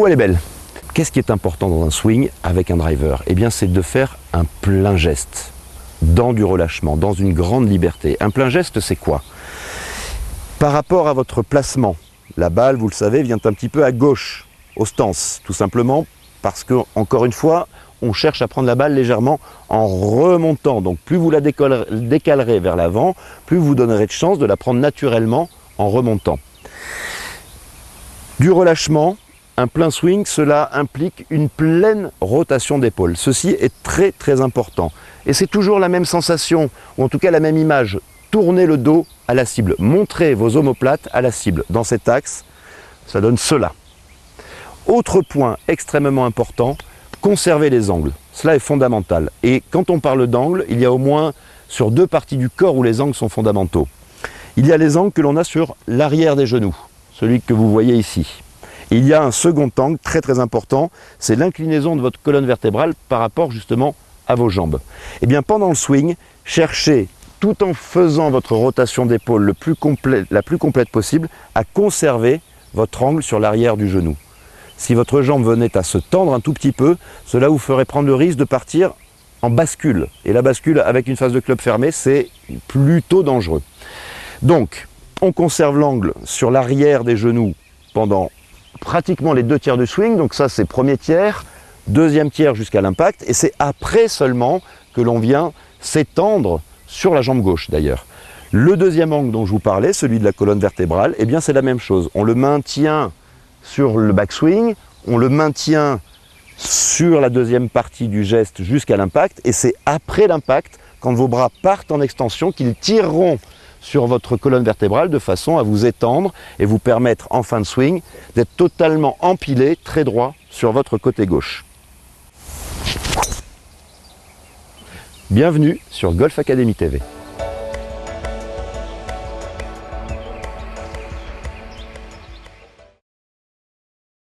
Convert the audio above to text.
Oh, elle est belle. Qu'est-ce qui est important dans un swing avec un driver? Eh bien, c'est de faire un plein geste, dans du relâchement, dans une grande liberté. Un plein geste, c'est quoi? Par rapport à votre placement, la balle, vous le savez, vient un petit peu à gauche, au stance, tout simplement parce que, encore une fois, on cherche à prendre la balle légèrement en remontant. Donc plus vous la décalerez vers l'avant, plus vous donnerez de chance de la prendre naturellement en remontant. Du relâchement, un plein swing, cela implique une pleine rotation d'épaule. Ceci est très très important. Et c'est toujours la même sensation, ou en tout cas la même image. Tournez le dos à la cible, montrez vos omoplates à la cible. Dans cet axe, ça donne cela. Autre point extrêmement important, conserver les angles. Cela est fondamental. Et quand on parle d'angle, il y a au moins sur deux parties du corps où les angles sont fondamentaux. Il y a les angles que l'on a sur l'arrière des genoux, celui que vous voyez ici. Et il y a un second angle très très important, c'est l'inclinaison de votre colonne vertébrale par rapport justement à vos jambes. Et bien pendant le swing, cherchez, tout en faisant votre rotation d'épaule la plus complète possible, à conserver votre angle sur l'arrière du genou. Si votre jambe venait à se tendre un tout petit peu, cela vous ferait prendre le risque de partir en bascule. Et la bascule avec une phase de club fermée, c'est plutôt dangereux. Donc, on conserve l'angle sur l'arrière des genoux pendant pratiquement les 2 tiers du swing. Donc ça, c'est premier tiers, deuxième tiers jusqu'à l'impact. Et c'est après seulement que l'on vient s'étendre sur la jambe gauche d'ailleurs. Le deuxième angle dont je vous parlais, celui de la colonne vertébrale, eh bien c'est la même chose. On le maintient sur le backswing, on le maintient sur la deuxième partie du geste jusqu'à l'impact, et c'est après l'impact, quand vos bras partent en extension, qu'ils tireront sur votre colonne vertébrale de façon à vous étendre et vous permettre en fin de swing d'être totalement empilé, très droit sur votre côté gauche. Bienvenue sur Golf Academy TV.